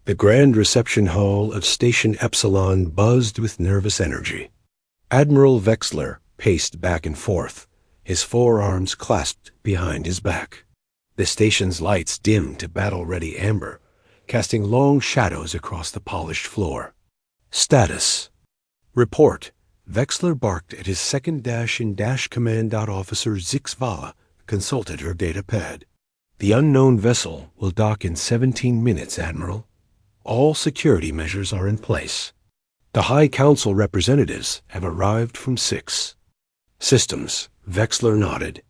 The grand reception hall of Station Epsilon buzzed with nervous energy. Admiral Vexler paced back and forth, his forearms clasped behind his back. The station's lights dimmed to battle-ready amber, casting long shadows across the polished floor. Status. Report. Vexler barked at his second dash-in-dash command. Officer Zixvala consulted her data pad. The unknown vessel will dock in 17 minutes, Admiral. All security measures are in place. The High Council representatives have arrived from 6. Systems. Vexler nodded.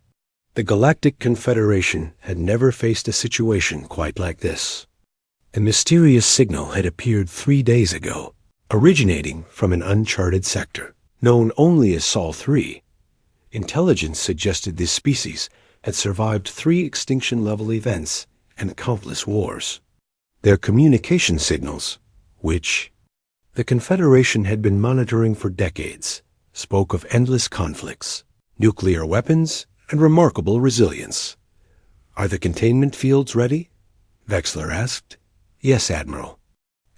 The Galactic Confederation had never faced a situation quite like this. A mysterious signal had appeared 3 days ago, originating from an uncharted sector, known only as Sol 3. Intelligence suggested this species had survived 3 extinction-level events and countless wars. Their communication signals, which the Confederation had been monitoring for decades, spoke of endless conflicts, nuclear weapons, and remarkable resilience. "Are the containment fields ready?" Vexler asked. "Yes, Admiral.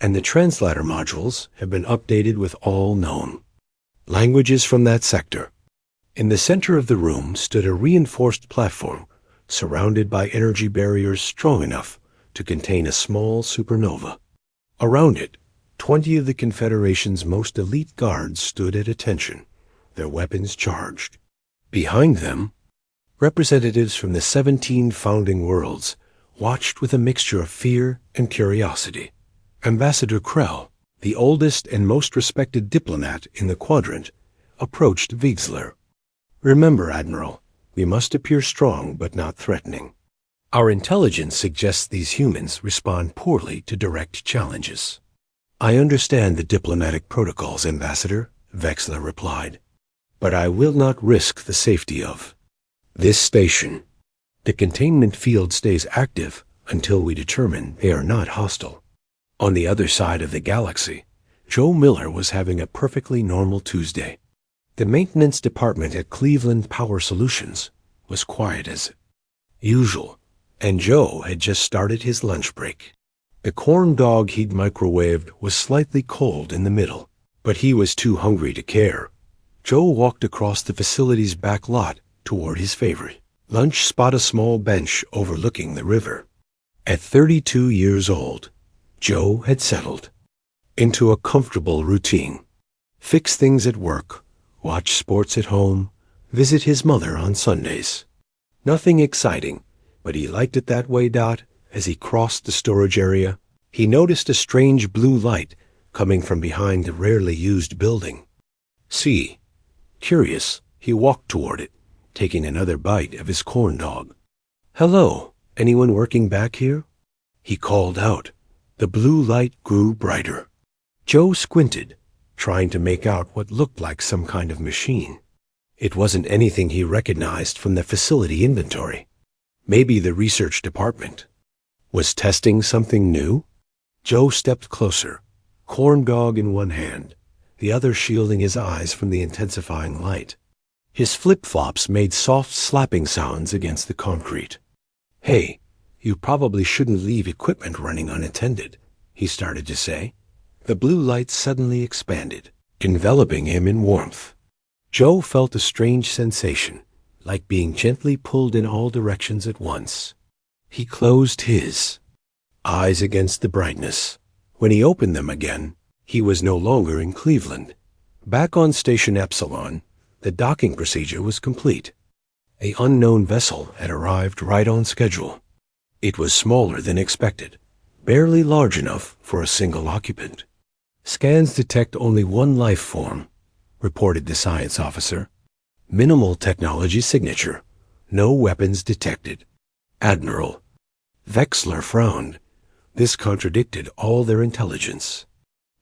And the translator modules have been updated with all known languages from that sector." In the center of the room stood a reinforced platform surrounded by energy barriers strong enough to contain a small supernova. Around it, 20 of the Confederation's most elite guards stood at attention, their weapons charged. Behind them, representatives from the 17 founding worlds watched with a mixture of fear and curiosity. Ambassador Krell, the oldest and most respected diplomat in the quadrant, approached Vexler. "Remember, Admiral, we must appear strong but not threatening. Our intelligence suggests these humans respond poorly to direct challenges." "I understand the diplomatic protocols, Ambassador," Vexler replied, "but I will not risk the safety of this station. The containment field stays active until we determine they are not hostile." On the other side of the galaxy, Joe Miller was having a perfectly normal Tuesday. The maintenance department at Cleveland Power Solutions was quiet as usual, and Joe had just started his lunch break. The corn dog he'd microwaved was slightly cold in the middle, but he was too hungry to care. Joe walked across the facility's back lot toward his favorite lunch spot, a small bench overlooking the river. At 32 years old, Joe had settled into a comfortable routine. Fix things at work, watch sports at home, visit his mother on Sundays. Nothing exciting, but he liked it that way. As he crossed the storage area, he noticed a strange blue light coming from behind the rarely used building. Curious, he walked toward it, taking another bite of his corn dog. "Hello, anyone working back here?" he called out. The blue light grew brighter. Joe squinted, trying to make out what looked like some kind of machine. It wasn't anything he recognized from the facility inventory. Maybe the research department was testing something new? Joe stepped closer, corn dog in one hand, the other shielding his eyes from the intensifying light. His flip-flops made soft slapping sounds against the concrete. "Hey, you probably shouldn't leave equipment running unattended," he started to say. The blue light suddenly expanded, enveloping him in warmth. Joe felt a strange sensation, like being gently pulled in all directions at once. He closed his eyes against the brightness. When he opened them again, he was no longer in Cleveland. Back on Station Epsilon, the docking procedure was complete. An unknown vessel had arrived right on schedule. It was smaller than expected, barely large enough for a single occupant. "Scans detect only one life form," reported the science officer. "Minimal technology signature. No weapons detected." "Admiral." Vexler frowned. This contradicted all their intelligence.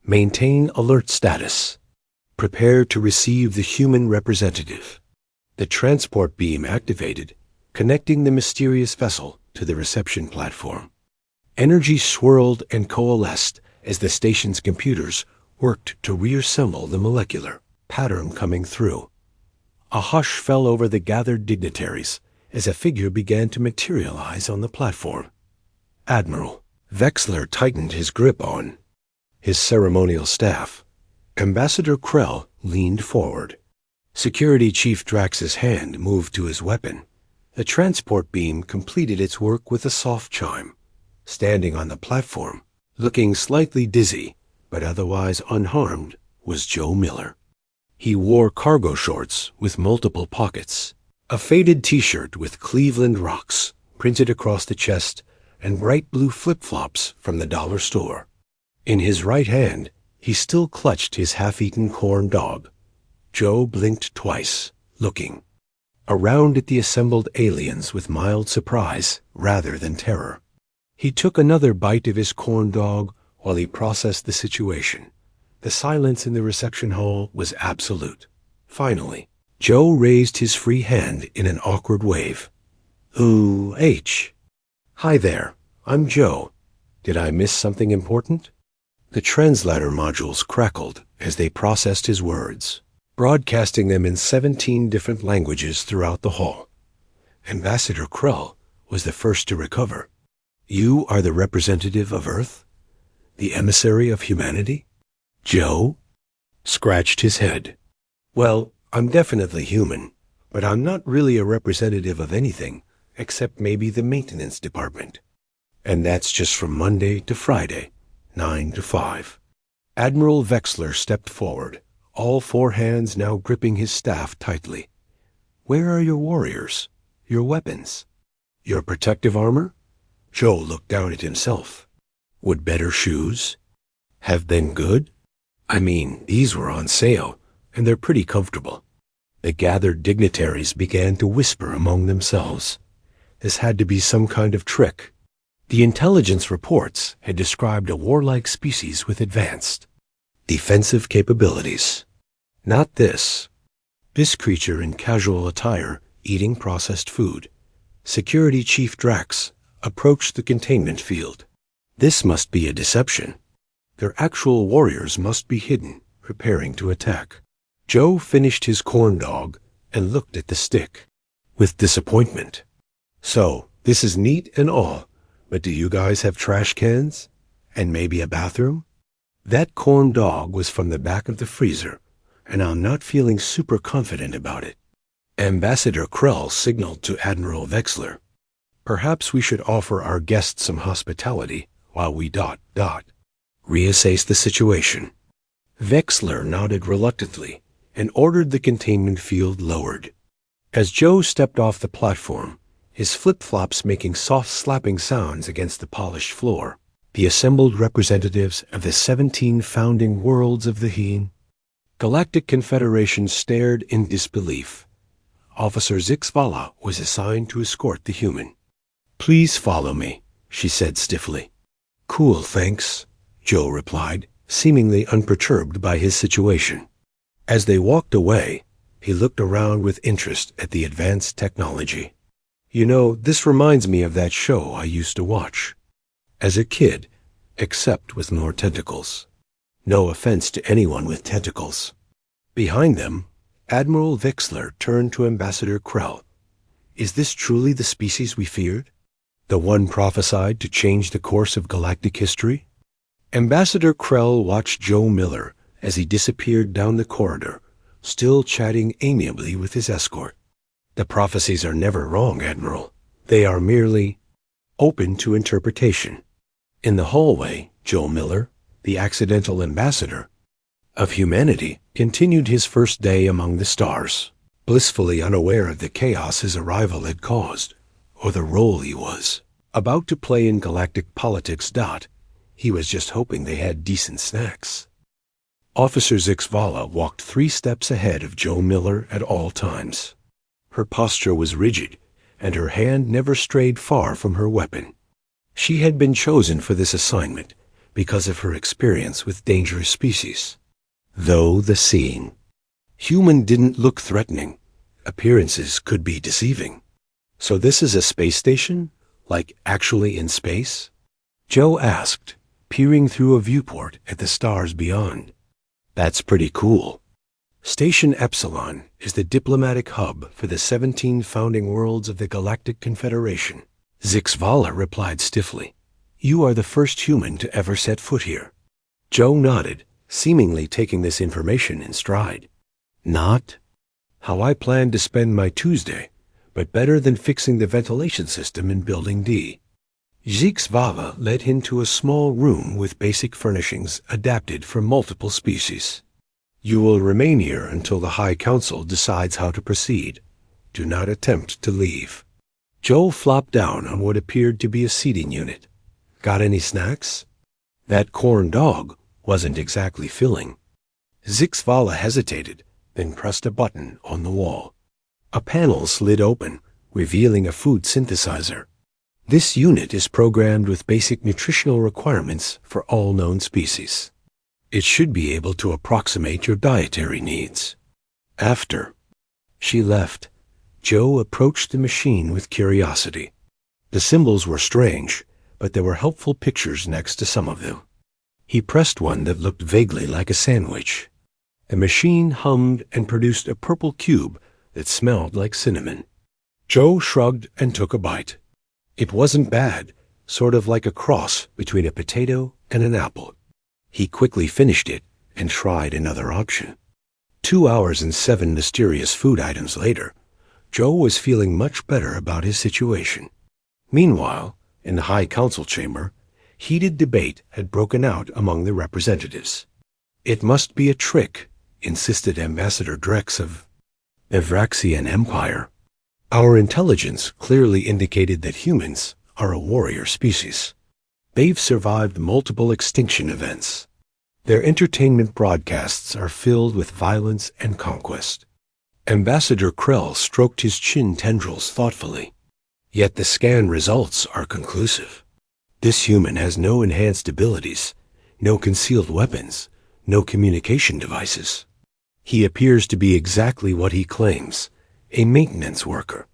"Maintain alert status. Prepare to receive the human representative." The transport beam activated, connecting the mysterious vessel to the reception platform. Energy swirled and coalesced as the station's computers worked to reassemble the molecular pattern coming through. A hush fell over the gathered dignitaries as a figure began to materialize on the platform. "Admiral," Vexler tightened his grip on his ceremonial staff. Ambassador Krell leaned forward. Security Chief Drax's hand moved to his weapon. The transport beam completed its work with a soft chime. Standing on the platform, looking slightly dizzy, but otherwise unharmed, was Joe Miller. He wore cargo shorts with multiple pockets, a faded t-shirt with Cleveland Rocks printed across the chest, and bright blue flip-flops from the dollar store. In his right hand, he still clutched his half-eaten corn dog. Joe blinked twice, looking around at the assembled aliens with mild surprise rather than terror. He took another bite of his corn dog while he processed the situation. The silence in the reception hall was absolute. Finally, Joe raised his free hand in an awkward wave. "Ooh, H. Hi there, I'm Joe. Did I miss something important?" The translator modules crackled as they processed his words, broadcasting them in 17 different languages throughout the hall. Ambassador Krell was the first to recover. "You are the representative of Earth? The emissary of humanity?" Joe scratched his head. "Well, I'm definitely human, but I'm not really a representative of anything, except maybe the maintenance department. And that's just from Monday to Friday, 9 to 5. Admiral Vexler stepped forward, all four hands now gripping his staff tightly. "Where are your warriors? Your weapons? Your protective armor?" Joe looked down at himself. Would better shoes have been good? I mean, these were on sale, and they're pretty comfortable. The gathered dignitaries began to whisper among themselves. This had to be some kind of trick. The intelligence reports had described a warlike species with advanced defensive capabilities. Not this. This creature in casual attire, eating processed food. Security Chief Drax approached the containment field. This must be a deception. Their actual warriors must be hidden, preparing to attack. Joe finished his corn dog and looked at the stick with disappointment. "So, this is neat and all, but do you guys have trash cans? And maybe a bathroom?" That corn dog was from the back of the freezer, and I'm not feeling super confident about it. Ambassador Krell signaled to Admiral Vexler. "Perhaps we should offer our guests some hospitality while we reassess the situation." Vexler nodded reluctantly and ordered the containment field lowered. As Joe stepped off the platform, his flip-flops making soft slapping sounds against the polished floor, the assembled representatives of the 17 founding worlds of the Galactic Confederation stared in disbelief. Officer Zixvala was assigned to escort the human. "Please follow me," she said stiffly. "Cool, thanks," Joe replied, seemingly unperturbed by his situation. As they walked away, he looked around with interest at the advanced technology. "You know, this reminds me of that show I used to watch as a kid, except with more tentacles. No offense to anyone with tentacles." Behind them, Admiral Vexler turned to Ambassador Krell. "Is this truly the species we feared? The one prophesied to change the course of galactic history?" Ambassador Krell watched Joe Miller as he disappeared down the corridor, still chatting amiably with his escort. "The prophecies are never wrong, Admiral. They are merely open to interpretation." In the hallway, Joe Miller, the accidental ambassador of humanity, continued his first day among the stars, blissfully unaware of the chaos his arrival had caused, or the role he was about to play in galactic politics. He was just hoping they had decent snacks. Officer Zixvala walked 3 steps ahead of Joe Miller at all times. Her posture was rigid, and her hand never strayed far from her weapon. She had been chosen for this assignment because of her experience with dangerous species. Though the scene human didn't look threatening, appearances could be deceiving. "So this is a space station? Like actually in space?" Joe asked, peering through a viewport at the stars beyond. "That's pretty cool. Station Epsilon is the diplomatic hub for the 17 founding worlds of the Galactic Confederation." Zixvala replied stiffly. You are the first human to ever set foot here. Joe nodded, seemingly taking this information in stride. Not how I planned to spend my Tuesday, but better than fixing the ventilation system in Building D. Zixvala led him to a small room with basic furnishings adapted for multiple species. You will remain here until the High Council decides how to proceed. Do not attempt to leave. Joe flopped down on what appeared to be a seating unit. Got any snacks? That corn dog wasn't exactly filling. Zixvala hesitated, then pressed a button on the wall. A panel slid open, revealing a food synthesizer. This unit is programmed with basic nutritional requirements for all known species. It should be able to approximate your dietary needs. After she left, Joe approached the machine with curiosity. The symbols were strange, but there were helpful pictures next to some of them. He pressed one that looked vaguely like a sandwich. The machine hummed and produced a purple cube that smelled like cinnamon. Joe shrugged and took a bite. It wasn't bad, sort of like a cross between a potato and an apple. He quickly finished it and tried another option. 2 hours and 7 mysterious food items later, Joe was feeling much better about his situation. Meanwhile, in the High Council chamber, heated debate had broken out among the representatives. It must be a trick, insisted Ambassador Drex of the Vraxian Empire. Our intelligence clearly indicated that humans are a warrior species. They've survived multiple extinction events. Their entertainment broadcasts are filled with violence and conquest. Ambassador Krell stroked his chin tendrils thoughtfully. Yet the scan results are conclusive. This human has no enhanced abilities, no concealed weapons, no communication devices. He appears to be exactly what he claims, a maintenance worker,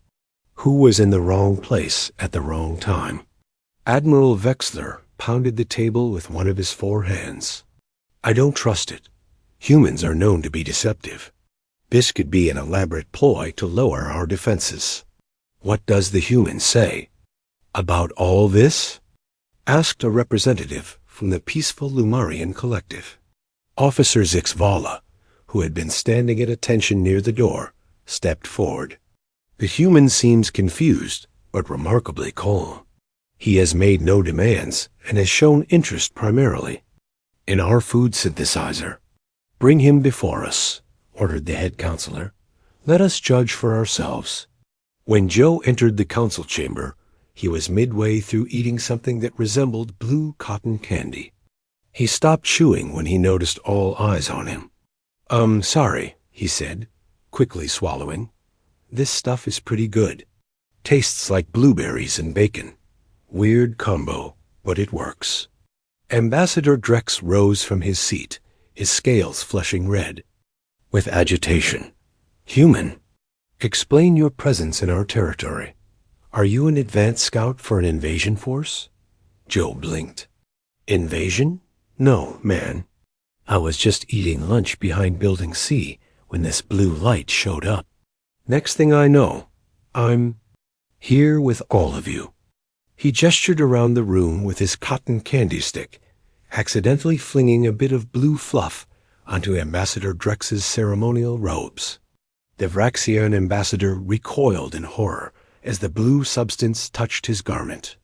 who was in the wrong place at the wrong time. Admiral Vexler pounded the table with one of his 4 hands. I don't trust it. Humans are known to be deceptive. This could be an elaborate ploy to lower our defenses. What does the human say about all this? Asked a representative from the peaceful Lumarian collective. Officer Zixvala, who had been standing at attention near the door, stepped forward. The human seems confused, but remarkably calm. He has made no demands and has shown interest primarily in our food synthesizer. Bring him before us, ordered the head counselor. Let us judge for ourselves. When Joe entered the council chamber, he was midway through eating something that resembled blue cotton candy. He stopped chewing when he noticed all eyes on him. Sorry, he said, quickly swallowing. This stuff is pretty good. Tastes like blueberries and bacon. Weird combo, but it works. Ambassador Drex rose from his seat, his scales flushing red. With agitation. Human, explain your presence in our territory. Are you an advanced scout for an invasion force? Joe blinked. Invasion? No, man. I was just eating lunch behind Building C when this blue light showed up. Next thing I know, I'm here with all of you. He gestured around the room with his cotton candy stick, accidentally flinging a bit of blue fluff onto Ambassador Drex's ceremonial robes. The Vraxian ambassador recoiled in horror as the blue substance touched his garment.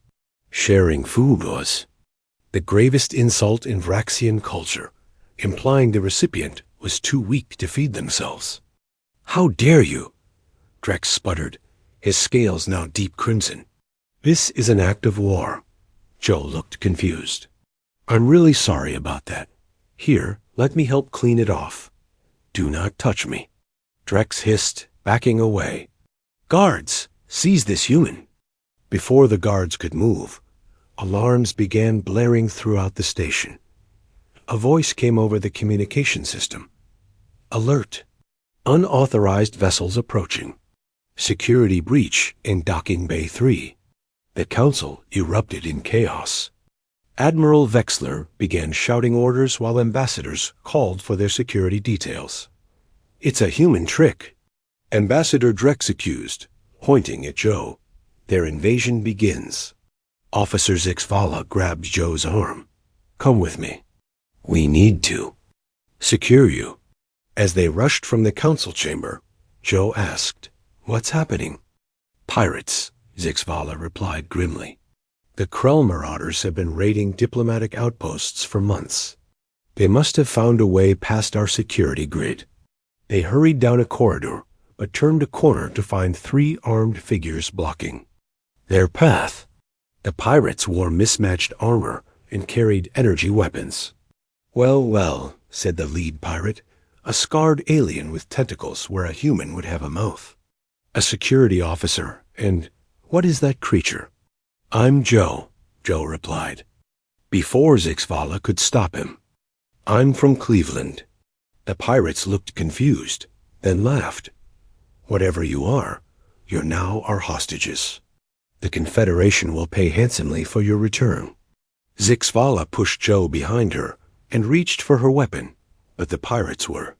Sharing food was the gravest insult in Vraxian culture, implying the recipient was too weak to feed themselves. How dare you? Drex sputtered, his scales now deep crimson. This is an act of war. Joe looked confused. I'm really sorry about that. Here, let me help clean it off. Do not touch me. Drex hissed, backing away. Guards, seize this human. Before the guards could move, alarms began blaring throughout the station. A voice came over the communication system. Alert. Unauthorized vessels approaching. Security breach in Docking Bay 3. The council erupted in chaos. Admiral Vexler began shouting orders while ambassadors called for their security details. It's a human trick. Ambassador Drex accused, pointing at Joe. Their invasion begins. Officer Zixvala grabbed Joe's arm. "Come with me. We need to secure you." As they rushed from the council chamber, Joe asked, "What's happening?" "Pirates," Zixvala replied grimly. "The Krell marauders have been raiding diplomatic outposts for months. They must have found a way past our security grid." They hurried down a corridor, but turned a corner to find 3 armed figures blocking their path. The pirates wore mismatched armor and carried energy weapons. "Well, well," said the lead pirate, "a scarred alien with tentacles where a human would have a mouth. A security officer, and what is that creature?" "I'm Joe," Joe replied, before Zixvala could stop him. "I'm from Cleveland." The pirates looked confused, then laughed. "Whatever you are, you're now our hostages. The Confederation will pay handsomely for your return." Zixvala pushed Joe behind her and reached for her weapon, but the pirates were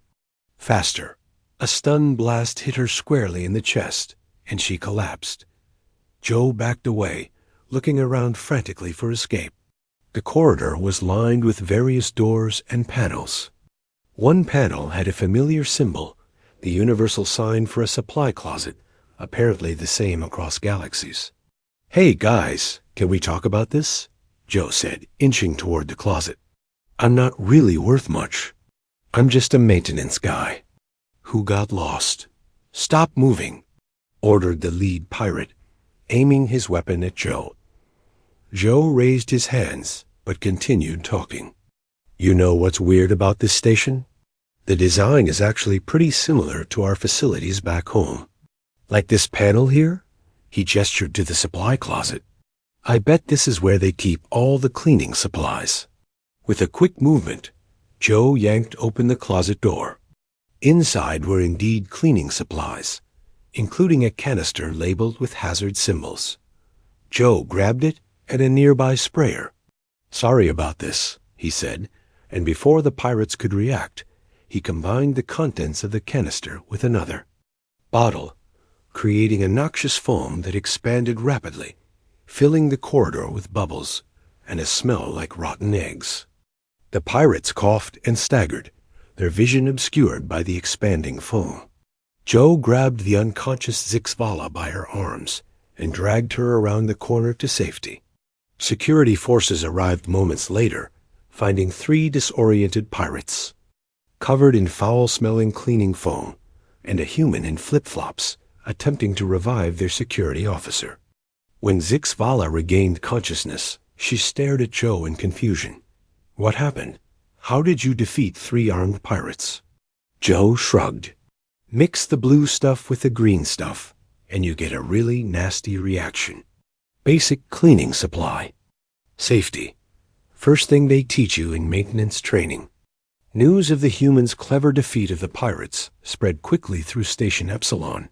faster. A stun blast hit her squarely in the chest, and she collapsed. Joe backed away, looking around frantically for escape. The corridor was lined with various doors and panels. One panel had a familiar symbol, the universal sign for a supply closet, apparently the same across galaxies. "Hey, guys, can we talk about this?" Joe said, inching toward the closet. "I'm not really worth much. I'm just a maintenance guy who got lost." "Stop moving," ordered the lead pirate, aiming his weapon at Joe. Joe raised his hands, but continued talking. "You know what's weird about this station? The design is actually pretty similar to our facilities back home. Like this panel here?" He gestured to the supply closet. "I bet this is where they keep all the cleaning supplies." With a quick movement, Joe yanked open the closet door. Inside were indeed cleaning supplies, including a canister labeled with hazard symbols. Joe grabbed it and a nearby sprayer. "Sorry about this," he said, and before the pirates could react, he combined the contents of the canister with another bottle, creating a noxious foam that expanded rapidly, filling the corridor with bubbles and a smell like rotten eggs. The pirates coughed and staggered, their vision obscured by the expanding foam. Joe grabbed the unconscious Zixvala by her arms and dragged her around the corner to safety. Security forces arrived moments later, finding 3 disoriented pirates, covered in foul-smelling cleaning foam, and a human in flip-flops attempting to revive their security officer. When Zixvala regained consciousness, she stared at Joe in confusion. "What happened? How did you defeat 3 armed pirates?" Joe shrugged. "Mix the blue stuff with the green stuff, and you get a really nasty reaction. Basic cleaning supply. Safety. First thing they teach you in maintenance training." News of the humans' clever defeat of the pirates spread quickly through Station Epsilon.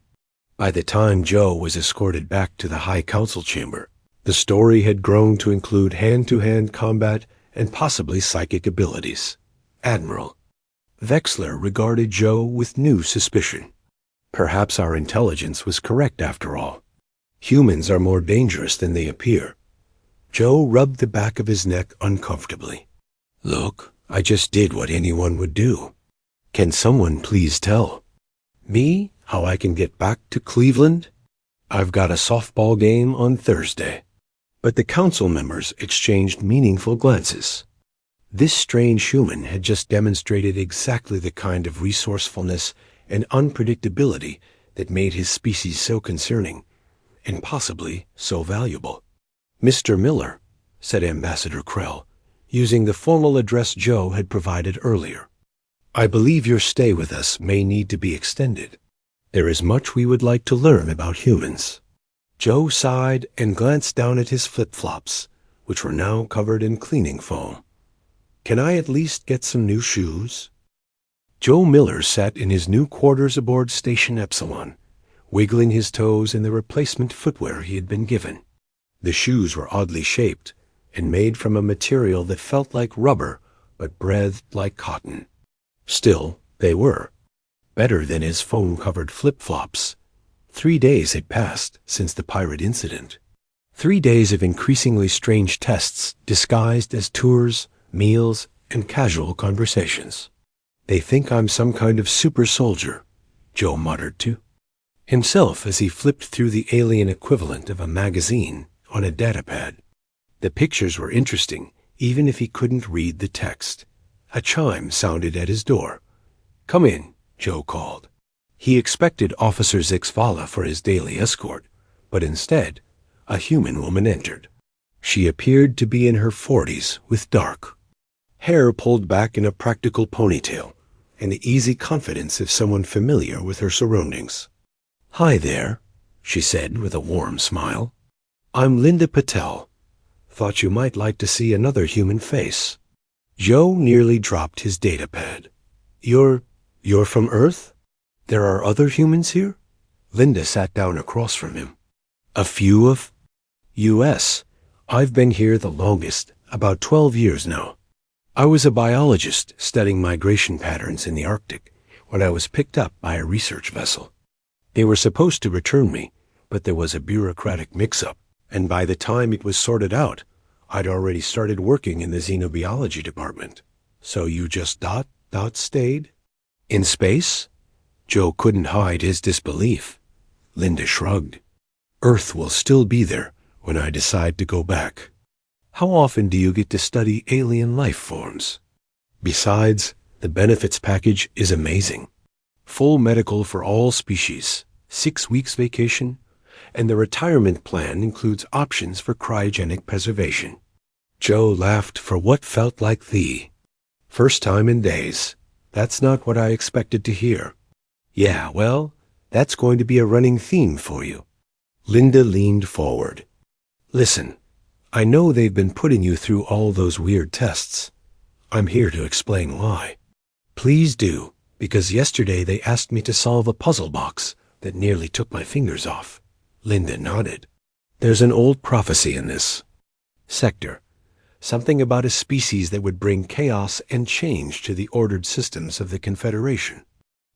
By the time Joe was escorted back to the High Council chamber, the story had grown to include hand-to-hand combat and possibly psychic abilities. Admiral Vexler regarded Joe with new suspicion. Perhaps our intelligence was correct after all. Humans are more dangerous than they appear. Joe rubbed the back of his neck uncomfortably. "Look, I just did what anyone would do. Can someone please tell me how I can get back to Cleveland? I've got a softball game on Thursday." But the council members exchanged meaningful glances. This strange human had just demonstrated exactly the kind of resourcefulness and unpredictability that made his species so concerning, and possibly so valuable. "Mr. Miller," said Ambassador Krell, using the formal address Joe had provided earlier, "I believe your stay with us may need to be extended. There is much we would like to learn about humans." Joe sighed and glanced down at his flip-flops, which were now covered in cleaning foam. "Can I at least get some new shoes?" Joe Miller sat in his new quarters aboard Station Epsilon, wiggling his toes in the replacement footwear he had been given. The shoes were oddly shaped and made from a material that felt like rubber but breathed like cotton. Still, they were better than his foam-covered flip-flops. 3 days had passed since the pirate incident. 3 days of increasingly strange tests disguised as tours, meals, and casual conversations. They think I'm some kind of super soldier, Joe muttered to himself as he flipped through the alien equivalent of a magazine on a datapad. The pictures were interesting, even if he couldn't read the text. A chime sounded at his door. "Come in," Joe called. He expected Officer Zixvala for his daily escort, but instead, a human woman entered. She appeared to be in her 40s with dark hair pulled back in a practical ponytail, and the easy confidence of someone familiar with her surroundings. "Hi there," she said with a warm smile. "I'm Linda Patel. Thought you might like to see another human face." Joe nearly dropped his datapad. You're from Earth? There are other humans here?" Linda sat down across from him. "A few of U.S. I've been here the longest, about 12 years now. I was a biologist studying migration patterns in the Arctic when I was picked up by a research vessel. They were supposed to return me, but there was a bureaucratic mix-up, and by the time it was sorted out, I'd already started working in the xenobiology department. So you just stayed? In space?" Joe couldn't hide his disbelief. Linda shrugged. "Earth will still be there when I decide to go back. How often do you get to study alien life forms? Besides, the benefits package is amazing. Full medical for all species, 6 weeks vacation, and the retirement plan includes options for cryogenic preservation." Joe laughed for what felt like the first time in days. "That's not what I expected to hear." "Yeah, well, that's going to be a running theme for you." Linda leaned forward. "Listen, I know they've been putting you through all those weird tests. I'm here to explain why." "Please do, because yesterday they asked me to solve a puzzle box that nearly took my fingers off." Linda nodded. "There's an old prophecy in this sector. Something about a species that would bring chaos and change to the ordered systems of the Confederation.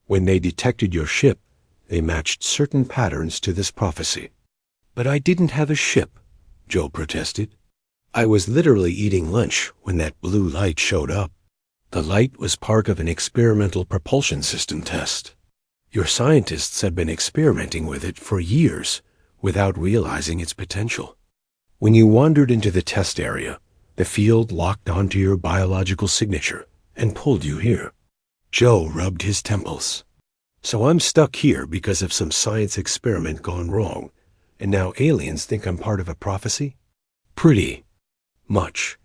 When they detected your ship, they matched certain patterns to this prophecy." "But I didn't have a ship," Joe protested. "I was literally eating lunch when that blue light showed up. The light was part of an experimental propulsion system test. Your scientists had been experimenting with it for years without realizing its potential. When you wandered into the test area, the field locked onto your biological signature and pulled you here." Joe rubbed his temples. "So I'm stuck here because of some science experiment gone wrong, and now aliens think I'm part of a prophecy?" "Pretty much.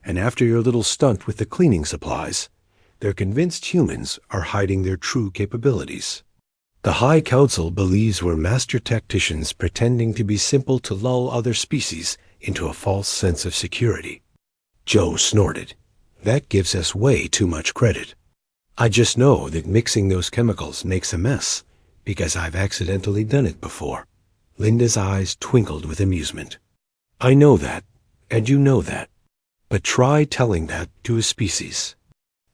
And after your little stunt with the cleaning supplies, they're convinced humans are hiding their true capabilities. The High Council believes we're master tacticians pretending to be simple to lull other species into a false sense of security." Joe snorted. "That gives us way too much credit. I just know that mixing those chemicals makes a mess, because I've accidentally done it before." Linda's eyes twinkled with amusement. "I know that, and you know that. But try telling that to a species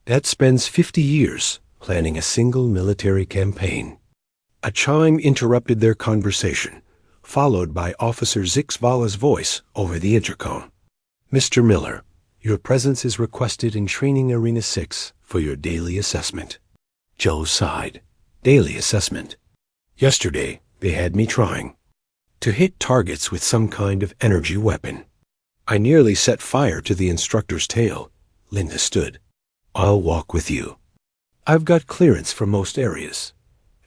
that spends 50 years planning a single military campaign." A chime interrupted their conversation, followed by Officer Zixvala's voice over the intercom. "Mr. Miller, your presence is requested in Training Arena 6 for your daily assessment." Joe sighed. Daily assessment. Yesterday, they had me trying to hit targets with some kind of energy weapon. I nearly set fire to the instructor's tail. Linda stood. "I'll walk with you. I've got clearance for most areas,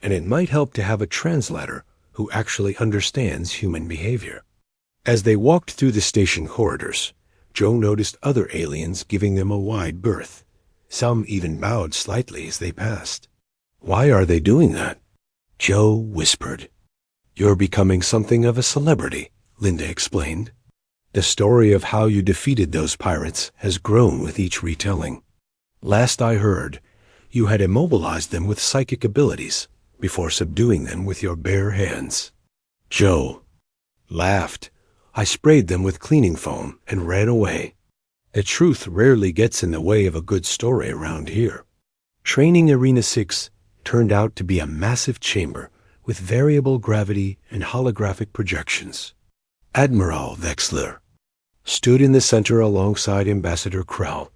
and it might help to have a translator who actually understands human behavior." As they walked through the station corridors, Joe noticed other aliens giving them a wide berth. Some even bowed slightly as they passed. "Why are they doing that?" Joe whispered. "You're becoming something of a celebrity," Linda explained. "The story of how you defeated those pirates has grown with each retelling. Last I heard, you had immobilized them with psychic abilities before subduing them with your bare hands." Joe laughed. "I sprayed them with cleaning foam and ran away. The truth rarely gets in the way of a good story around here." Training Arena 6 turned out to be a massive chamber with variable gravity and holographic projections. Admiral Wexler stood in the center alongside Ambassador Krell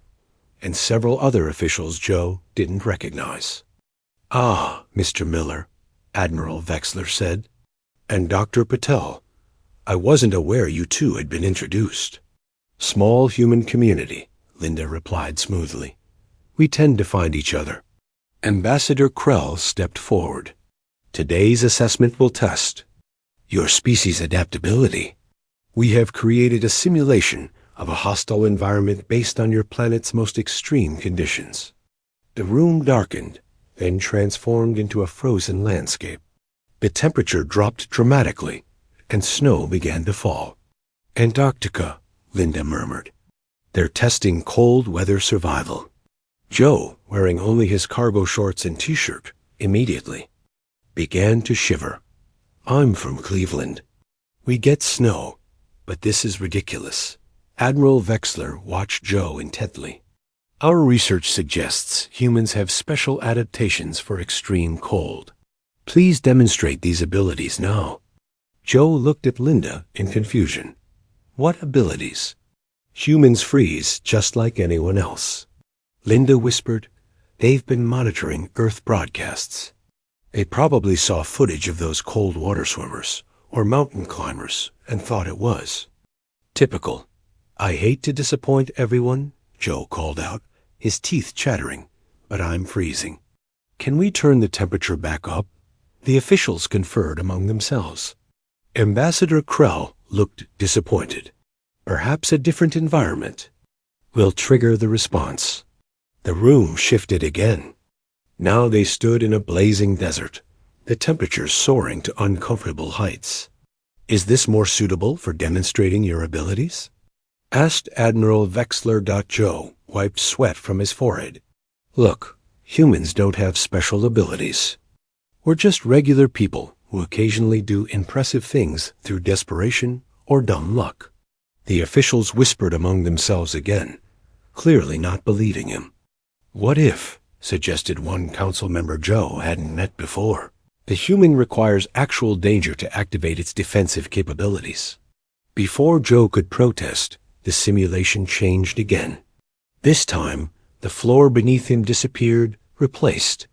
and several other officials Joe didn't recognize. "Ah, Mr. Miller," Admiral Wexler said, "and Dr. Patel. I wasn't aware you two had been introduced." "Small human community," Linda replied smoothly. "We tend to find each other." Ambassador Krell stepped forward. "Today's assessment will test your species' adaptability. We have created a simulation of a hostile environment based on your planet's most extreme conditions." The room darkened, then transformed into a frozen landscape. The temperature dropped dramatically, and snow began to fall. "Antarctica," Linda murmured. "They're testing cold weather survival." Joe, wearing only his cargo shorts and t-shirt, immediately began to shiver. "I'm from Cleveland. We get snow, but this is ridiculous." Admiral Wexler watched Joe intently. "Our research suggests humans have special adaptations for extreme cold. Please demonstrate these abilities now." Joe looked at Linda in confusion. "What abilities?" "Humans freeze just like anyone else." Linda whispered, "They've been monitoring Earth broadcasts. They probably saw footage of those cold water swimmers or mountain climbers and thought it was typical." "I hate to disappoint everyone," Joe called out, his teeth chattering, "but I'm freezing. Can we turn the temperature back up?" The officials conferred among themselves. Ambassador Krell looked disappointed. "Perhaps a different environment will trigger the response." The room shifted again. Now they stood in a blazing desert, the temperature soaring to uncomfortable heights. "Is this more suitable for demonstrating your abilities?" asked Admiral Wexler. Joe wiped sweat from his forehead. "Look, humans don't have special abilities. We're just regular people who occasionally do impressive things through desperation or dumb luck." The officials whispered among themselves again, clearly not believing him. "What if," suggested one council member Joe hadn't met before, "the human requires actual danger to activate its defensive capabilities?" Before Joe could protest, the simulation changed again. This time, the floor beneath him disappeared, replaced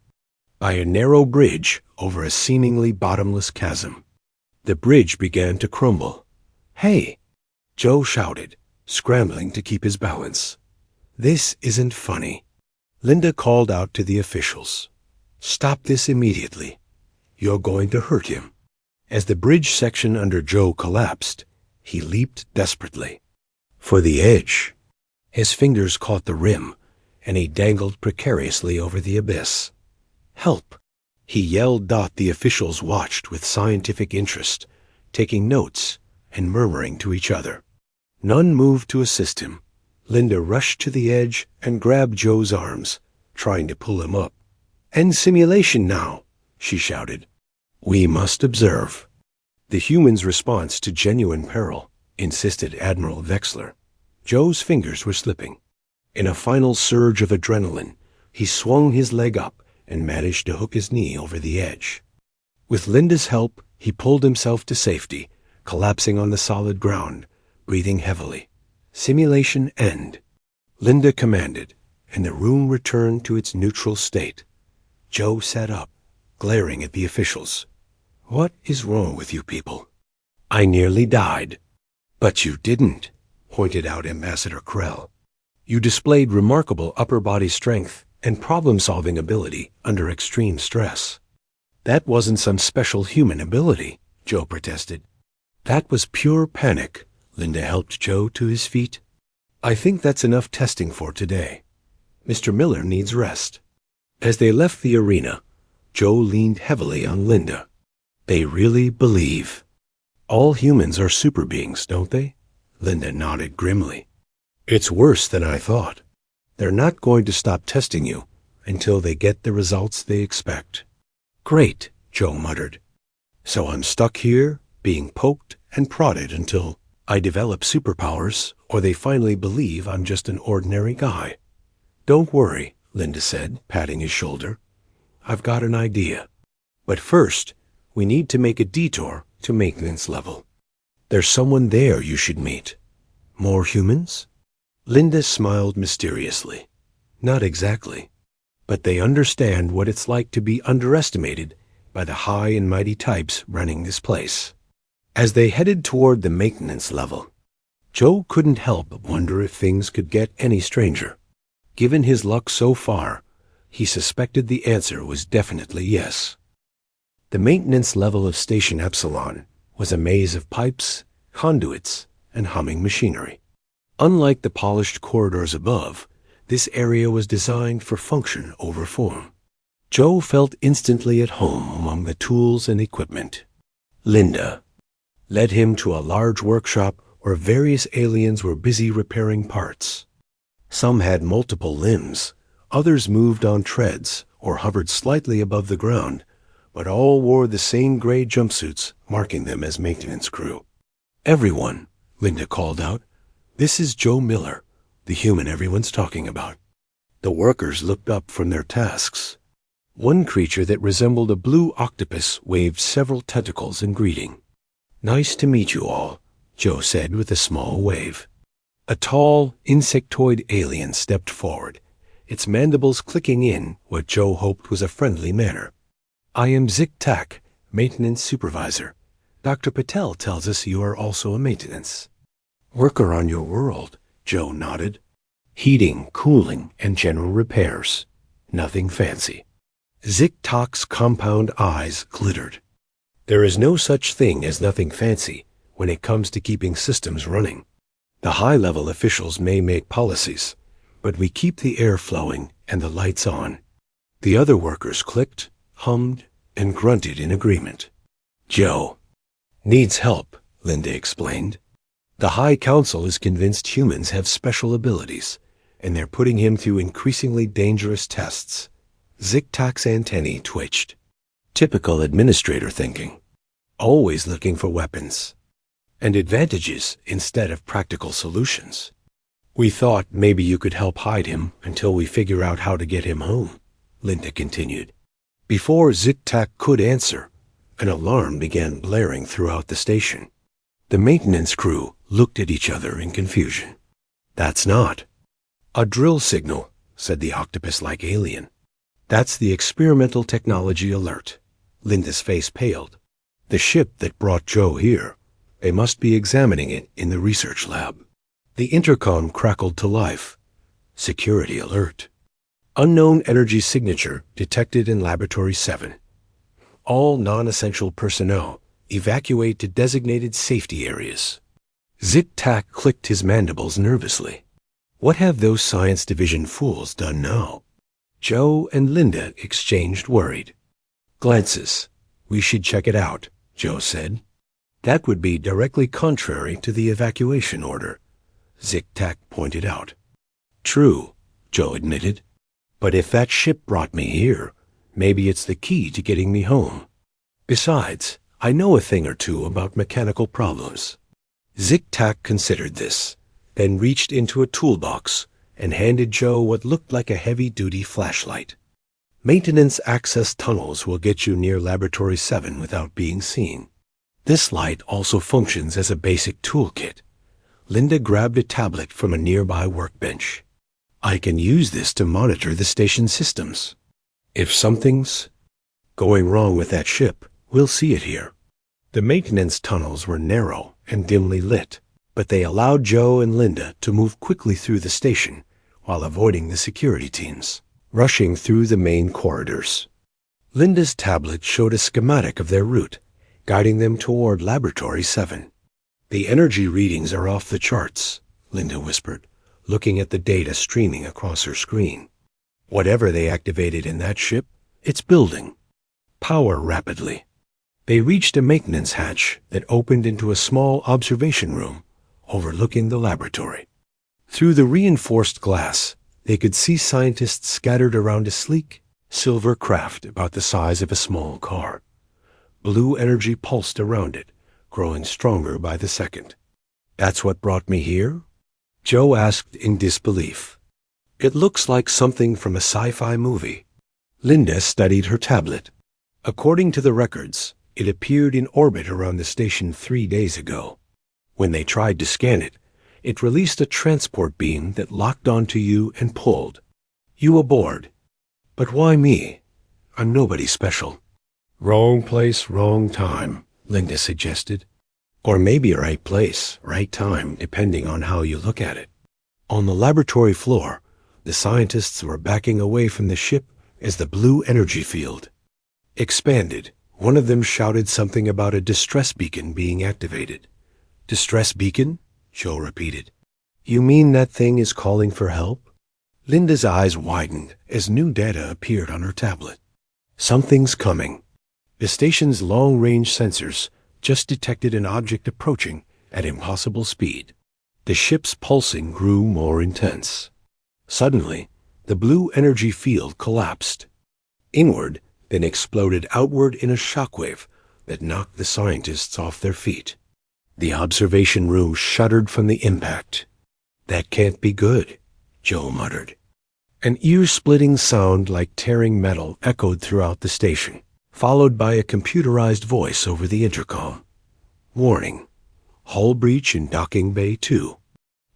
by a narrow bridge over a seemingly bottomless chasm. The bridge began to crumble. "Hey!" Joe shouted, scrambling to keep his balance. "This isn't funny." Linda called out to the officials. "Stop this immediately. You're going to hurt him." As the bridge section under Joe collapsed, he leaped desperately for the edge. His fingers caught the rim, and he dangled precariously over the abyss. "Help!" he yelled. The officials watched with scientific interest, taking notes and murmuring to each other. None moved to assist him. Linda rushed to the edge and grabbed Joe's arms, trying to pull him up. "End simulation now," she shouted. "We must observe the human's response to genuine peril," insisted Admiral Wexler. Joe's fingers were slipping. In a final surge of adrenaline, he swung his leg up and managed to hook his knee over the edge. With Linda's help, he pulled himself to safety, collapsing on the solid ground, breathing heavily. "Simulation end," Linda commanded, and the room returned to its neutral state. Joe sat up, glaring at the officials. "What is wrong with you people?" "I nearly died." "But you didn't," pointed out Ambassador Krell. "You displayed remarkable upper body strength and problem-solving ability under extreme stress." "That wasn't some special human ability," Joe protested. "That was pure panic." Linda helped Joe to his feet. "I think that's enough testing for today. Mr. Miller needs rest." As they left the arena, Joe leaned heavily on Linda. "They really believe all humans are super beings, don't they?" Linda nodded grimly. "It's worse than I thought. They're not going to stop testing you until they get the results they expect." "Great," Joe muttered. "So I'm stuck here, being poked and prodded until I develop superpowers, or they finally believe I'm just an ordinary guy." "Don't worry," Linda said, patting his shoulder. "I've got an idea. But first, we need to make a detour to maintenance level." There's someone there you should meet. More humans? Linda smiled mysteriously. Not exactly. But they understand what it's like to be underestimated by the high and mighty types running this place. As they headed toward the maintenance level, Joe couldn't help but wonder if things could get any stranger. Given his luck so far, he suspected the answer was definitely yes. The maintenance level of Station Epsilon was a maze of pipes, conduits, and humming machinery. Unlike the polished corridors above, this area was designed for function over form. Joe felt instantly at home among the tools and equipment. Linda led him to a large workshop where various aliens were busy repairing parts. Some had multiple limbs, others moved on treads or hovered slightly above the ground, but all wore the same gray jumpsuits marking them as maintenance crew. "Everyone," Linda called out. "This is Joe Miller, the human everyone's talking about." The workers looked up from their tasks. One creature that resembled a blue octopus waved several tentacles in greeting. "Nice to meet you all," Joe said with a small wave. A tall, insectoid alien stepped forward, its mandibles clicking in what Joe hoped was a friendly manner. "I am Zik Tak, maintenance supervisor. Dr. Patel tells us you are also a maintenance worker on your world," Joe nodded. "Heating, cooling, and general repairs. Nothing fancy." Zik Tak's compound eyes glittered. "There is no such thing as nothing fancy when it comes to keeping systems running. The high-level officials may make policies, but we keep the air flowing and the lights on." The other workers clicked, hummed, and grunted in agreement. "Joe needs help," Linda explained. "The High Council is convinced humans have special abilities, and they're putting him through increasingly dangerous tests." Zik-Tak's antennae twitched. Typical administrator thinking. Always looking for weapons and advantages instead of practical solutions. "We thought maybe you could help hide him until we figure out how to get him home," Linda continued. Before Zik-Tak could answer, an alarm began blaring throughout the station. The maintenance crew looked at each other in confusion. "That's not a drill signal," said the octopus-like alien. "That's the experimental technology alert." Linda's face paled. "The ship that brought Joe here. They must be examining it in the research lab." The intercom crackled to life. "Security alert. Unknown energy signature detected in Laboratory 7. All non-essential personnel evacuate to designated safety areas." Zik-Tak clicked his mandibles nervously. What have those science division fools done now? Joe and Linda exchanged worried glances. "We should check it out," Joe said. "That would be directly contrary to the evacuation order," Zik-Tak pointed out. "True," Joe admitted. "But if that ship brought me here, maybe it's the key to getting me home. Besides, I know a thing or two about mechanical problems." Zik-Tak considered this, then reached into a toolbox and handed Joe what looked like a heavy-duty flashlight. "Maintenance access tunnels will get you near Laboratory 7 without being seen. This light also functions as a basic toolkit." Linda grabbed a tablet from a nearby workbench. "I can use this to monitor the station systems. If something's going wrong with that ship, we'll see it here." The maintenance tunnels were narrow and dimly lit, but they allowed Joe and Linda to move quickly through the station while avoiding the security teams rushing through the main corridors. Linda's tablet showed a schematic of their route, guiding them toward Laboratory 7. "The energy readings are off the charts," Linda whispered, looking at the data streaming across her screen. "Whatever they activated in that ship, it's building power rapidly." They reached a maintenance hatch that opened into a small observation room overlooking the laboratory. Through the reinforced glass, they could see scientists scattered around a sleek, silver craft about the size of a small car. Blue energy pulsed around it, growing stronger by the second. "That's what brought me here?" Joe asked in disbelief. "It looks like something from a sci-fi movie." Linda studied her tablet. According to the records, it appeared in orbit around the station 3 days ago. When they tried to scan it, it released a transport beam that locked onto you and pulled. You aboard. But why me? I'm nobody special. Wrong place, wrong time, Linda suggested. Or maybe right place, right time, depending on how you look at it. On the laboratory floor, the scientists were backing away from the ship as the blue energy field expanded. One of them shouted something about a distress beacon being activated. Distress beacon? Joe repeated. You mean that thing is calling for help? Linda's eyes widened as new data appeared on her tablet. Something's coming. The station's long-range sensors just detected an object approaching at impossible speed. The ship's pulsing grew more intense. Suddenly, the blue energy field collapsed. Inward, then exploded outward in a shockwave that knocked the scientists off their feet. The observation room shuddered from the impact. That can't be good, Joe muttered. An ear-splitting sound like tearing metal echoed throughout the station, followed by a computerized voice over the intercom. Warning. Hull breach in docking bay 2.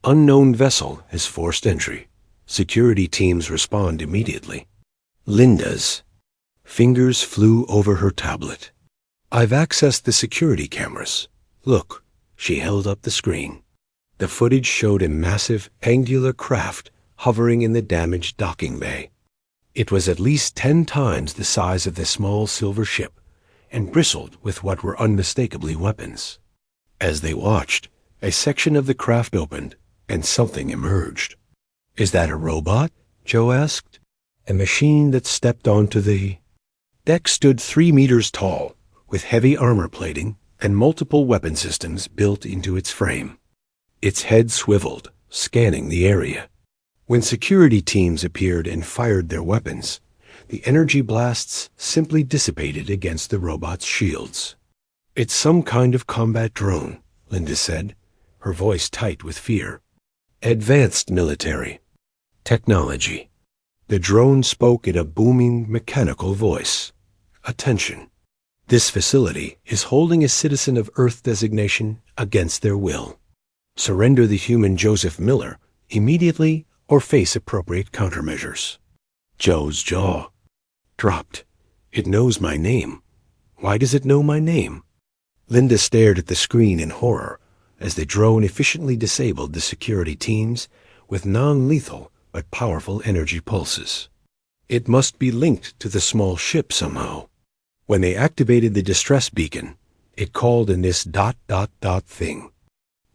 Unknown vessel has forced entry. Security teams respond immediately. Linda's fingers flew over her tablet. I've accessed the security cameras. Look, she held up the screen. The footage showed a massive, angular craft hovering in the damaged docking bay. It was at least 10 times the size of the small silver ship and bristled with what were unmistakably weapons. As they watched, a section of the craft opened and something emerged. Is that a robot? Joe asked. A machine that stepped onto the deck stood 3 meters tall, with heavy armor plating and multiple weapon systems built into its frame. Its head swiveled, scanning the area. When security teams appeared and fired their weapons, the energy blasts simply dissipated against the robot's shields. It's some kind of combat drone, Linda said, her voice tight with fear. Advanced military technology. The drone spoke in a booming, mechanical voice. Attention. This facility is holding a citizen of Earth designation against their will. Surrender the human Joseph Miller immediately or face appropriate countermeasures. Joe's jaw dropped. It knows my name. Why does it know my name? Linda stared at the screen in horror as the drone efficiently disabled the security teams with non-lethal but powerful energy pulses. It must be linked to the small ship somehow. When they activated the distress beacon, it called in this ... thing.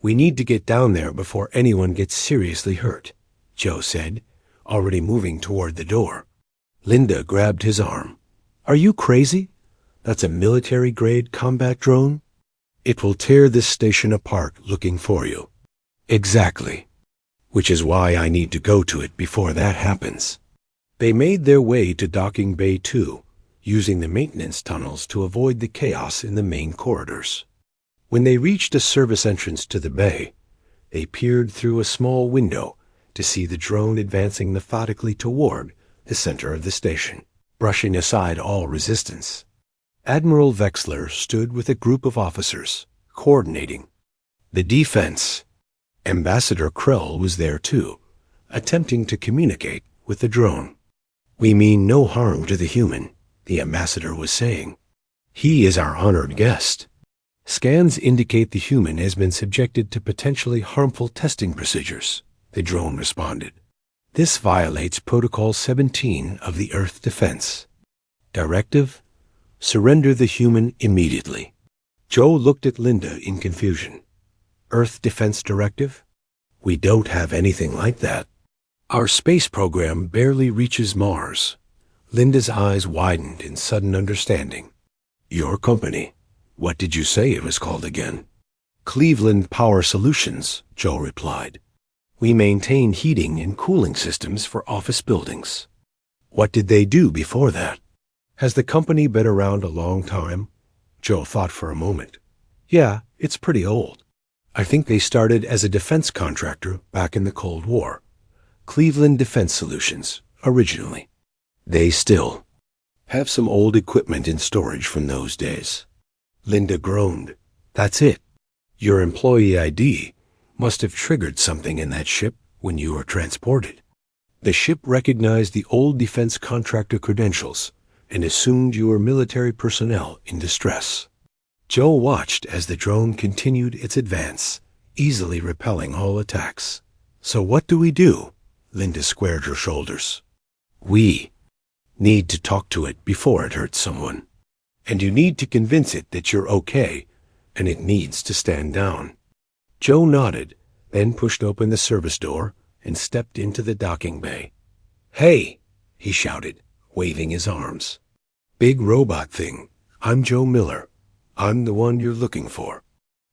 We need to get down there before anyone gets seriously hurt, Joe said, already moving toward the door. Linda grabbed his arm. Are you crazy? That's a military-grade combat drone? It will tear this station apart looking for you. Exactly. Which is why I need to go to it before that happens. They made their way to docking bay 2, using the maintenance tunnels to avoid the chaos in the main corridors. When they reached a service entrance to the bay, they peered through a small window to see the drone advancing methodically toward the center of the station, brushing aside all resistance. Admiral Vexler stood with a group of officers, coordinating. The defense. Ambassador Krell was there too, attempting to communicate with the drone. We mean no harm to the human, the ambassador was saying. He is our honored guest. Scans indicate the human has been subjected to potentially harmful testing procedures, the drone responded. This violates Protocol 17 of the Earth Defense. Directive: surrender the human immediately. Joe looked at Linda in confusion. Earth Defense Directive? We don't have anything like that. Our space program barely reaches Mars. Linda's eyes widened in sudden understanding. Your company. What did you say it was called again? Cleveland Power Solutions, Joe replied. We maintain heating and cooling systems for office buildings. What did they do before that? Has the company been around a long time? Joe thought for a moment. Yeah, it's pretty old. I think they started as a defense contractor back in the Cold War. Cleveland Defense Solutions, originally. They still have some old equipment in storage from those days. Linda groaned. That's it. Your employee ID must have triggered something in that ship when you were transported. The ship recognized the old defense contractor credentials and assumed you were military personnel in distress. Joe watched as the drone continued its advance, easily repelling all attacks. So what do we do? Linda squared her shoulders. We need to talk to it before it hurts someone. And you need to convince it that you're okay, and it needs to stand down. Joe nodded, then pushed open the service door and stepped into the docking bay. Hey, he shouted, waving his arms. Big robot thing, I'm Joe Miller. I'm the one you're looking for.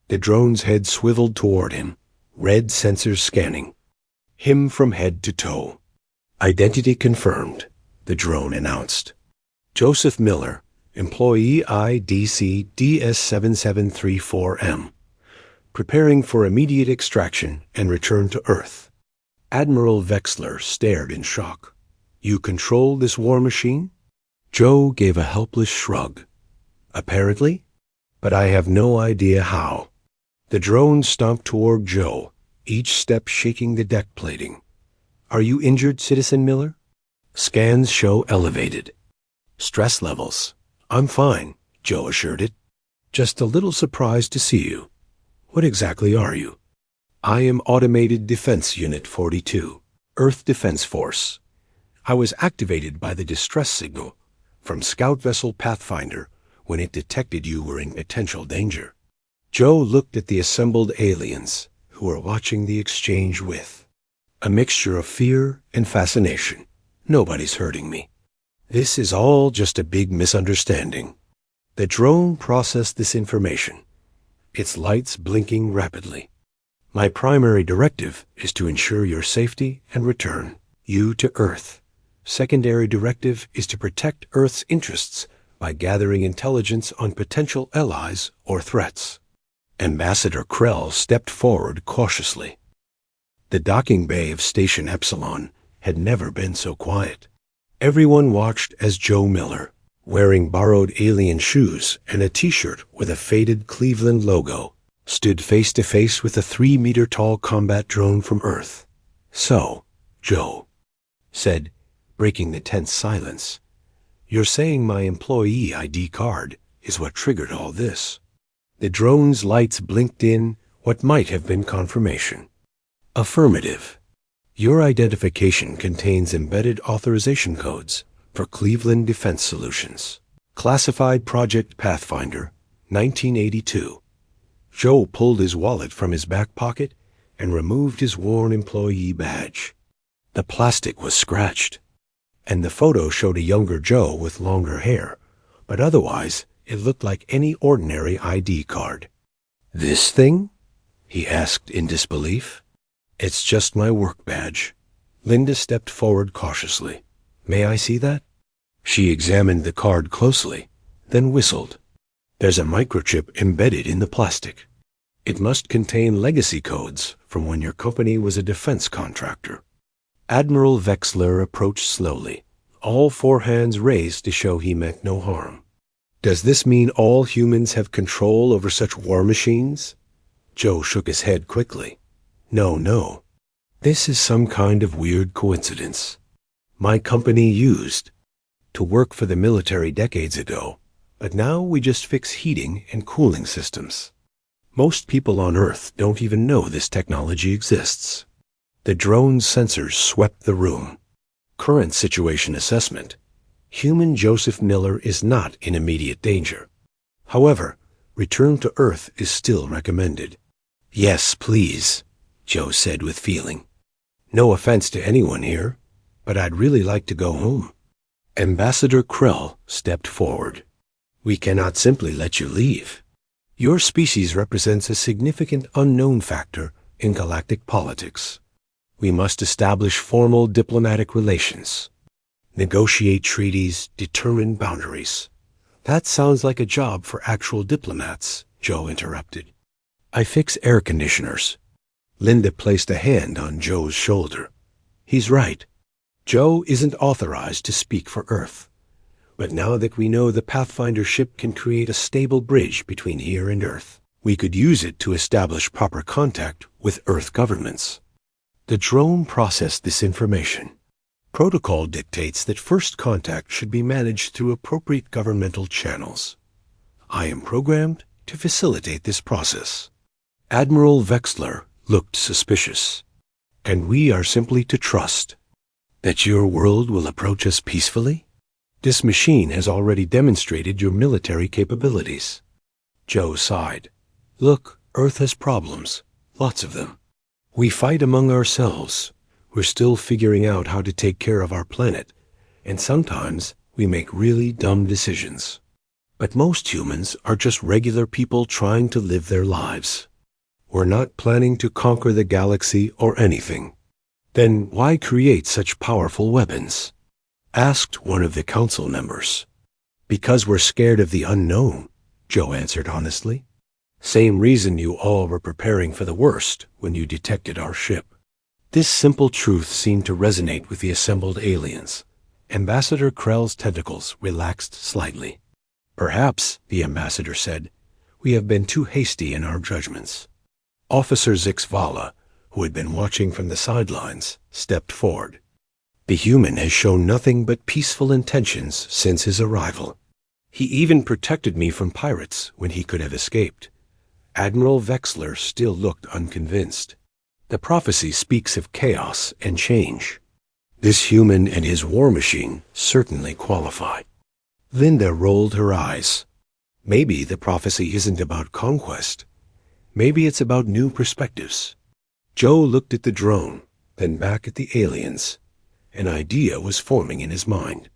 The drone's head swiveled toward him, red sensors scanning. Him from head to toe. Identity confirmed, the drone announced. Joseph Miller, employee IDC DS7734M. Preparing for immediate extraction and return to Earth. Admiral Vexler stared in shock. You control this war machine? Joe gave a helpless shrug. Apparently, but I have no idea how. The drone stomped toward Joe, each step shaking the deck plating. Are you injured, Citizen Miller? Scans show elevated. Stress levels. I'm fine, Joe assured it. Just a little surprised to see you. What exactly are you? I am Automated Defense Unit 42, Earth Defense Force. I was activated by the distress signal from Scout Vessel Pathfinder when it detected you were in potential danger. Joe looked at the assembled aliens who were watching the exchange with. A mixture of fear and fascination. Nobody's hurting me. This is all just a big misunderstanding. The drone processed this information, its lights blinking rapidly. My primary directive is to ensure your safety and return you to Earth. Secondary directive is to protect Earth's interests by gathering intelligence on potential allies or threats. Ambassador Krell stepped forward cautiously. The docking bay of Station Epsilon had never been so quiet. Everyone watched as Joe Miller, wearing borrowed alien shoes and a t-shirt with a faded Cleveland logo, stood face to face with a 3-meter-tall combat drone from Earth. So, Joe said, breaking the tense silence, you're saying my employee ID card is what triggered all this? The drone's lights blinked in what might have been confirmation. Affirmative. Your identification contains embedded authorization codes for Cleveland Defense Solutions. Classified Project Pathfinder, 1982. Joe pulled his wallet from his back pocket and removed his worn employee badge. The plastic was scratched, and the photo showed a younger Joe with longer hair, but otherwise it looked like any ordinary ID card. This thing? He asked in disbelief. It's just my work badge. Linda stepped forward cautiously. May I see that? She examined the card closely, then whistled. There's a microchip embedded in the plastic. It must contain legacy codes from when your company was a defense contractor. Admiral Vexler approached slowly, all 4 hands raised to show he meant no harm. Does this mean all humans have control over such war machines? Joe shook his head quickly. No. This is some kind of weird coincidence. My company used to work for the military decades ago, but now we just fix heating and cooling systems. Most people on Earth don't even know this technology exists. The drone's sensors swept the room. Current situation assessment. Human Joseph Miller is not in immediate danger. However, return to Earth is still recommended. Yes, please, Joe said with feeling. No offense to anyone here, but I'd really like to go home. Ambassador Krell stepped forward. We cannot simply let you leave. Your species represents a significant unknown factor in galactic politics. We must establish formal diplomatic relations, negotiate treaties, determine boundaries. That sounds like a job for actual diplomats, Joe interrupted. I fix air conditioners. Linda placed a hand on Joe's shoulder. He's right. Joe isn't authorized to speak for Earth. But now that we know the Pathfinder ship can create a stable bridge between here and Earth, We could use it to establish proper contact with Earth governments. The drone processed this information. Protocol dictates that first contact should be managed through appropriate governmental channels. I am programmed to facilitate this process. Admiral Vexler looked suspicious. And we are simply to trust that your world will approach us peacefully? This machine has already demonstrated your military capabilities. Joe sighed. Look, Earth has problems. Lots of them. We fight among ourselves. We're still figuring out how to take care of our planet. And sometimes we make really dumb decisions. But most humans are just regular people trying to live their lives. We're not planning to conquer the galaxy or anything. Then why create such powerful weapons? Asked one of the council members. Because we're scared of the unknown, Joe answered honestly. Same reason you all were preparing for the worst when you detected our ship. This simple truth seemed to resonate with the assembled aliens. Ambassador Krell's tentacles relaxed slightly. Perhaps, the ambassador said, we have been too hasty in our judgments. Officer Zixvala, who had been watching from the sidelines, stepped forward. The human has shown nothing but peaceful intentions since his arrival. He even protected me from pirates when he could have escaped. Admiral Vexler still looked unconvinced. The prophecy speaks of chaos and change. This human and his war machine certainly qualify. Linda rolled her eyes. Maybe the prophecy isn't about conquest. Maybe it's about new perspectives. Joe looked at the drone, then back at the aliens. An idea was forming in his mind.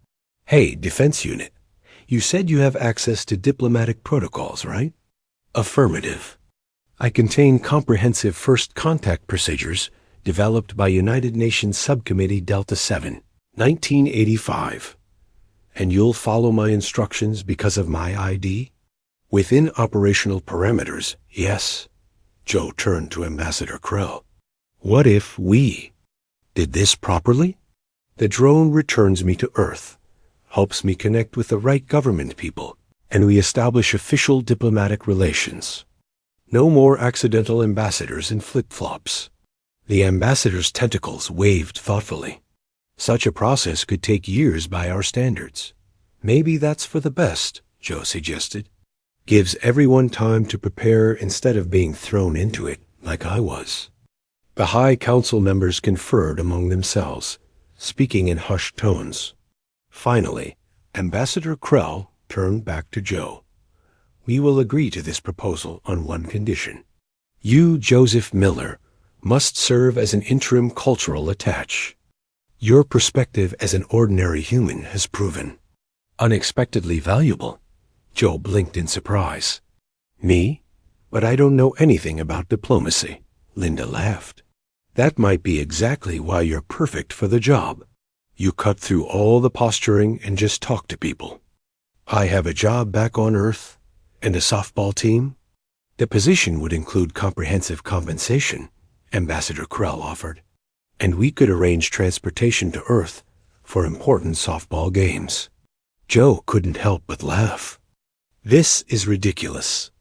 Hey, defense unit, you said you have access to diplomatic protocols, right? Affirmative. I contain comprehensive first contact procedures developed by United Nations Subcommittee Delta 7, 1985. And you'll follow my instructions because of my ID? Within operational parameters, yes. Joe turned to Ambassador Krell. What if we did this properly? The drone returns me to Earth, helps me connect with the right government people, and we establish official diplomatic relations. No more accidental ambassadors in flip-flops. The ambassador's tentacles waved thoughtfully. Such a process could take years by our standards. Maybe that's for the best, Joe suggested. Gives everyone time to prepare instead of being thrown into it like I was. The High Council members conferred among themselves, speaking in hushed tones. Finally, Ambassador Krell turned back to Joe. We will agree to this proposal on one condition. You, Joseph Miller, must serve as an interim cultural attaché. Your perspective as an ordinary human has proven unexpectedly valuable. Joe blinked in surprise. Me? But I don't know anything about diplomacy. Linda laughed. That might be exactly why you're perfect for the job. You cut through all the posturing and just talk to people. I have a job back on Earth and a softball team. The position would include comprehensive compensation, Ambassador Krell offered, and we could arrange transportation to Earth for important softball games. Joe couldn't help but laugh. This is ridiculous.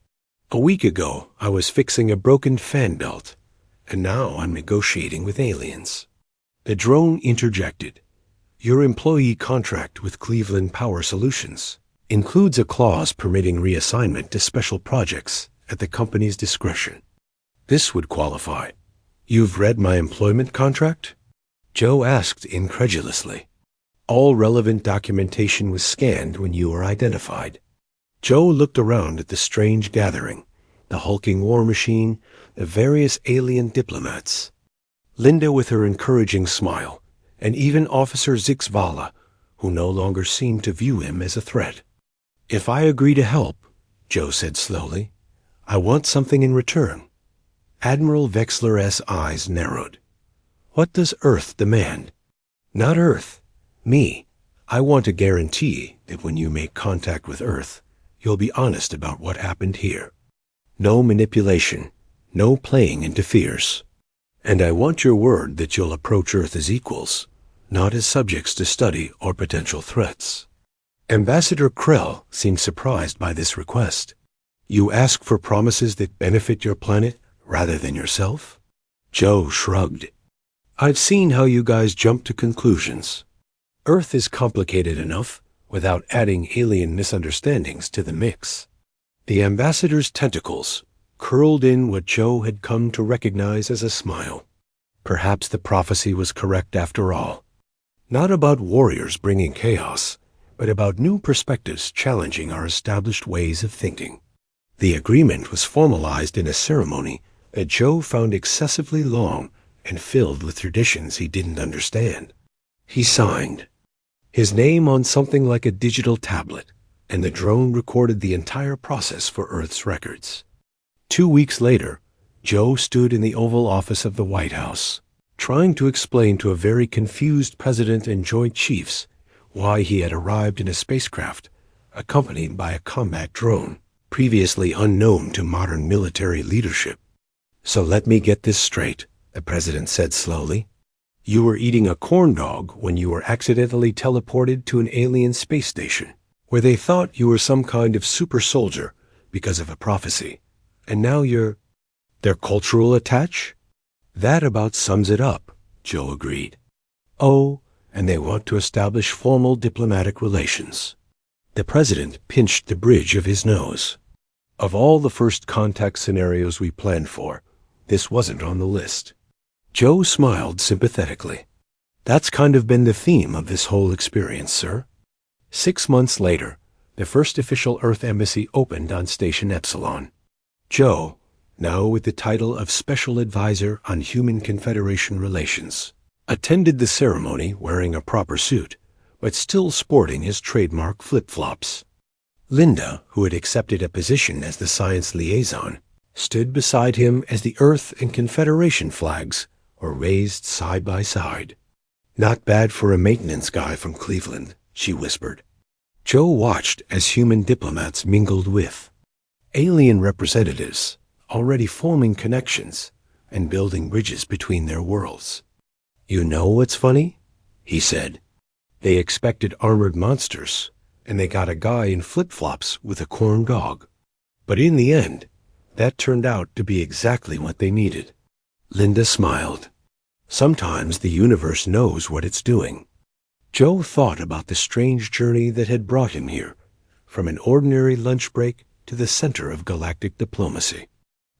A week ago, I was fixing a broken fan belt, and now I'm negotiating with aliens. The drone interjected. Your employee contract with Cleveland Power Solutions includes a clause permitting reassignment to special projects at the company's discretion. This would qualify. You've read my employment contract? Joe asked incredulously. All relevant documentation was scanned when you were identified. Joe looked around at the strange gathering, the hulking war machine, the various alien diplomats. Linda with her encouraging smile, and even Officer Zixvala, who no longer seemed to view him as a threat. If I agree to help, Joe said slowly, I want something in return. Admiral Vexler's eyes narrowed. What does Earth demand? Not Earth. Me. I want a guarantee that when you make contact with Earth, you'll be honest about what happened here. No manipulation, no playing into fears. And I want your word that you'll approach Earth as equals, not as subjects to study or potential threats. Ambassador Krell seemed surprised by this request. You ask for promises that benefit your planet rather than yourself? Joe shrugged. I've seen how you guys jump to conclusions. Earth is complicated enough without adding alien misunderstandings to the mix. The ambassador's tentacles curled in what Joe had come to recognize as a smile. Perhaps the prophecy was correct after all. Not about warriors bringing chaos, but about new perspectives challenging our established ways of thinking. The agreement was formalized in a ceremony that Joe found excessively long and filled with traditions he didn't understand. He signed, his name on something like a digital tablet, and the drone recorded the entire process for Earth's records. 2 weeks later, Joe stood in the Oval Office of the White House, trying to explain to a very confused President and Joint Chiefs why he had arrived in a spacecraft accompanied by a combat drone, previously unknown to modern military leadership. So let me get this straight, the President said slowly. You were eating a corn dog when you were accidentally teleported to an alien space station, where they thought you were some kind of super soldier because of a prophecy, and now you're their cultural attach? That about sums it up, Joe agreed. Oh, and they want to establish formal diplomatic relations. The President pinched the bridge of his nose. Of all the first contact scenarios we planned for, this wasn't on the list. Joe smiled sympathetically. That's kind of been the theme of this whole experience, sir. 6 months later, the first official Earth embassy opened on Station Epsilon. Joe, now with the title of Special Advisor on Human Confederation Relations, attended the ceremony wearing a proper suit, but still sporting his trademark flip-flops. Linda, who had accepted a position as the science liaison, stood beside him as the Earth and Confederation flags were raised side by side. Not bad for a maintenance guy from Cleveland, she whispered. Joe watched as human diplomats mingled with alien representatives, already forming connections and building bridges between their worlds. You know what's funny? He said. They expected armored monsters, and they got a guy in flip-flops with a corn dog. But in the end, that turned out to be exactly what they needed. Linda smiled. Sometimes the universe knows what it's doing. Joe thought about the strange journey that had brought him here, from an ordinary lunch break to the center of galactic diplomacy.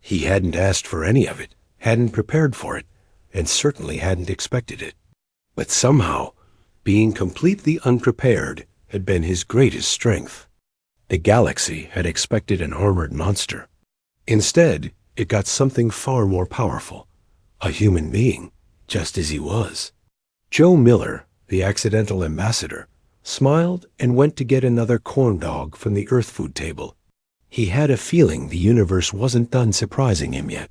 He hadn't asked for any of it, hadn't prepared for it, and certainly hadn't expected it. But somehow, being completely unprepared had been his greatest strength. The galaxy had expected an armored monster. Instead, it got something far more powerful, a human being, just as he was. Joe Miller, the accidental ambassador, smiled and went to get another corn dog from the Earth food table. He had a feeling the universe wasn't done surprising him yet.